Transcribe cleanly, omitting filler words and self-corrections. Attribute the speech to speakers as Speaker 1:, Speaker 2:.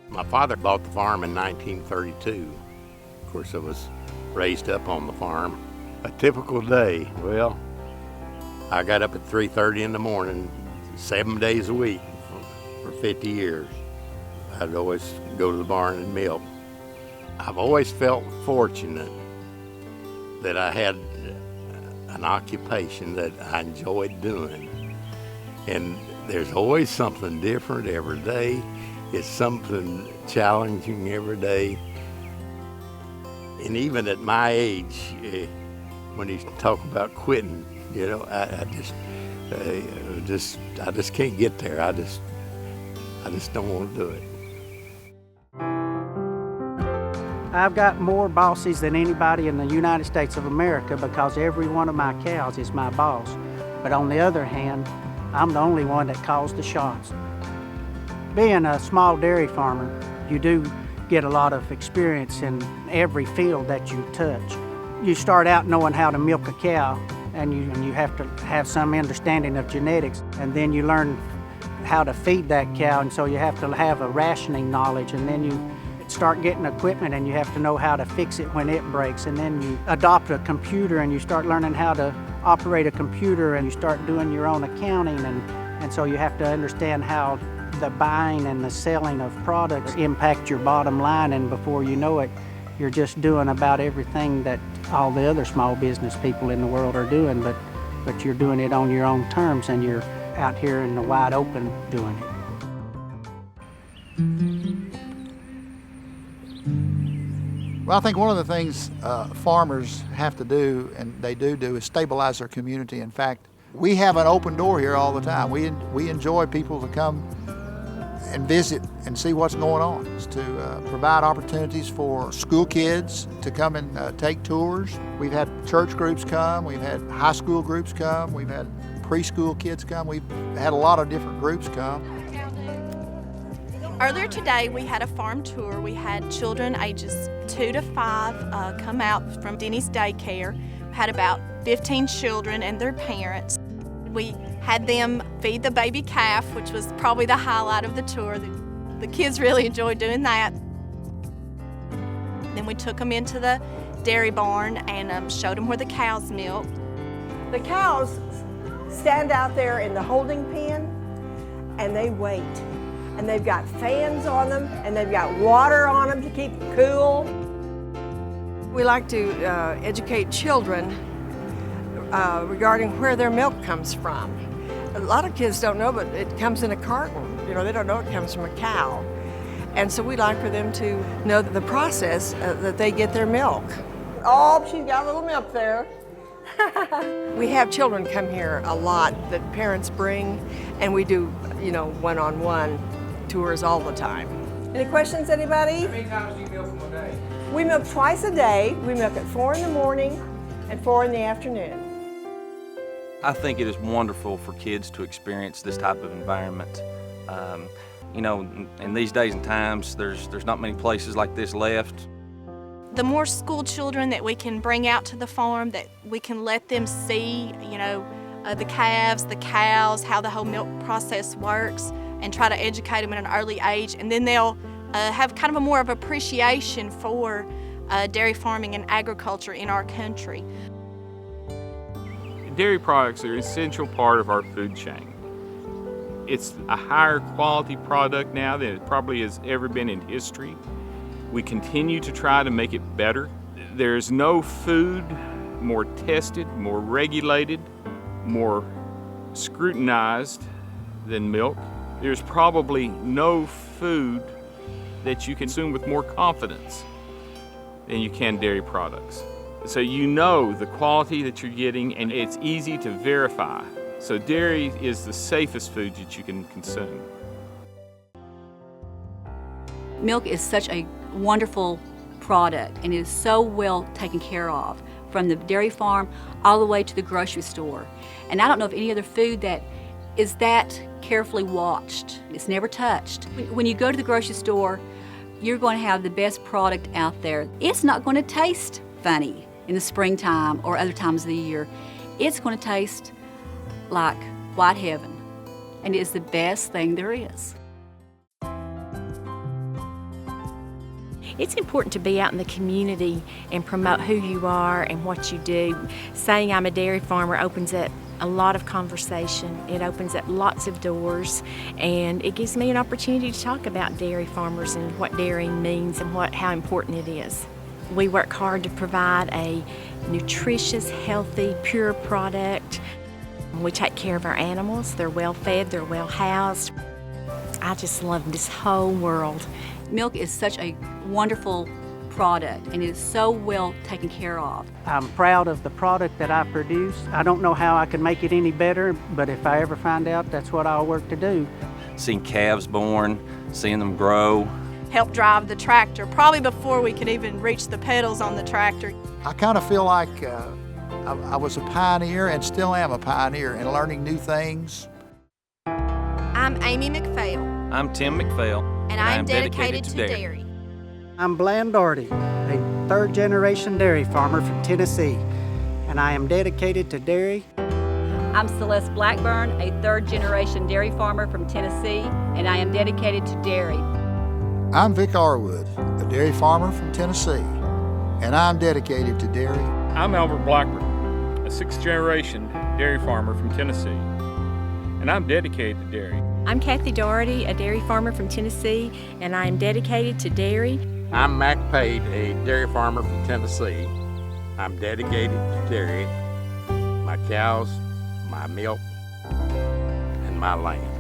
Speaker 1: My father bought the farm in 1932. Of course, I was raised up on the farm. A typical day, well, I got up at 3:30 in the morning, 7 days a week for 50 years. I'd always go to the barn and milk. I've always felt fortunate that I had an occupation that I enjoyed doing. And there's always something different every day. It's something challenging every day. And even at my age, when you talk about quitting, you know, I just can't get there. I just don't want to do it.
Speaker 2: I've got more bosses than anybody in the United States of America because every one of my cows is my boss. But on the other hand, I'm the only one that calls the shots. Being a small dairy farmer, you do get a lot of experience in every field that you touch. You start out knowing how to milk a cow, and you have to have some understanding of genetics, and then you learn how to feed that cow, and so you have to have a rationing knowledge, and then you start getting equipment and you have to know how to fix it when it breaks, and then you adopt a computer and you start learning how to operate a computer, and you start doing your own accounting, and so you have to understand how the buying and the selling of products impact your bottom line, and before you know it, you're just doing about everything that all the other small business people in the world are doing, but you're doing it on your own terms, and you're out here in the wide open doing it.
Speaker 3: Well, I think one of the things farmers have to do, and they do, is stabilize their community. In fact, we have an open door here all the time. We enjoy people to come and visit and see what's going on. It's to provide opportunities for school kids to come and take tours. We've had church groups come, we've had high school groups come, we've had preschool kids come, we've had a lot of different groups come.
Speaker 4: Earlier today, we had a farm tour. We had children ages 2 to 5 come out from Denny's Daycare. We had about 15 children and their parents. We had them feed the baby calf, which was probably the highlight of the tour. The kids really enjoyed doing that. Then we took them into the dairy barn and showed them where the cows milk.
Speaker 5: The cows stand out there in the holding pen and they wait. And they've got fans on them, and they've got water on them to keep cool.
Speaker 6: We like to educate children regarding where their milk comes from. A lot of kids don't know, but it comes in a carton. You know, they don't know it comes from a cow. And so we like for them to know the process that they get their milk.
Speaker 5: Oh, she's got a little milk there.
Speaker 6: We have children come here a lot that parents bring, and we do, you know, one-on-one tours all the time.
Speaker 5: Any questions, anybody?
Speaker 7: How many times do you milk them a day?
Speaker 5: We milk twice a day. We milk at 4 in the morning and 4 in the afternoon.
Speaker 8: I think it is wonderful for kids to experience this type of environment. You know, in these days and times, there's not many places like this left.
Speaker 4: The more school children that we can bring out to the farm, that we can let them see, you know, the calves, the cows, how the whole milk process works, and try to educate them at an early age, and then they'll have kind of a more of appreciation for dairy farming and agriculture in our country.
Speaker 7: Dairy products are an essential part of our food chain. It's a higher quality product now than it probably has ever been in history. We continue to try to make it better. There's no food more tested, more regulated, more scrutinized than milk. There's probably no food that you consume with more confidence than you can dairy products. So you know the quality that you're getting, and it's easy to verify. So dairy is the safest food that you can consume.
Speaker 9: Milk is such a wonderful product, and it is so well taken care of, from the dairy farm all the way to the grocery store. And I don't know of any other food that is that carefully watched. It's never touched. When you go to the grocery store, you're going to have the best product out there. It's not going to taste funny in the springtime or other times of the year. It's going to taste like white heaven, and it is the best thing there is.
Speaker 10: It's important to be out in the community and promote who you are and what you do. Saying I'm a dairy farmer opens up a lot of conversation. It opens up lots of doors, and it gives me an opportunity to talk about dairy farmers and what dairying means and how important it is. We work hard to provide a nutritious, healthy, pure product. We take care of our animals. They're well fed, they're well housed. I just love this whole world.
Speaker 9: Milk is such a wonderful product, and it is so well taken care of.
Speaker 2: I'm proud of the product that I produce. I don't know how I can make it any better, but if I ever find out, that's what I'll work to do.
Speaker 8: Seeing calves born, seeing them grow.
Speaker 4: Help drive the tractor, probably before we could even reach the pedals on the tractor.
Speaker 3: I kind of feel like I was a pioneer and still am a pioneer in learning new things.
Speaker 4: I'm Amy McPhail,
Speaker 8: I'm Tim McPhail,
Speaker 4: and I am dedicated to dairy.
Speaker 2: I'm Bland Doherty, a third-generation dairy farmer from Tennessee, and I am dedicated to dairy.
Speaker 9: I'm Celeste Blackburn, a third-generation dairy farmer from Tennessee, and I am dedicated to dairy.
Speaker 3: I'm Vic Arwood, a dairy farmer from Tennessee, and I'm dedicated to dairy.
Speaker 11: I'm Albert Blackburn, a sixth-generation dairy farmer from Tennessee, and I'm dedicated to dairy.
Speaker 10: I'm Kathy Doherty, a dairy farmer from Tennessee, and I am dedicated to dairy.
Speaker 1: I'm Mac Pate, a dairy farmer from Tennessee. I'm dedicated to dairy, my cows, my milk, and my land.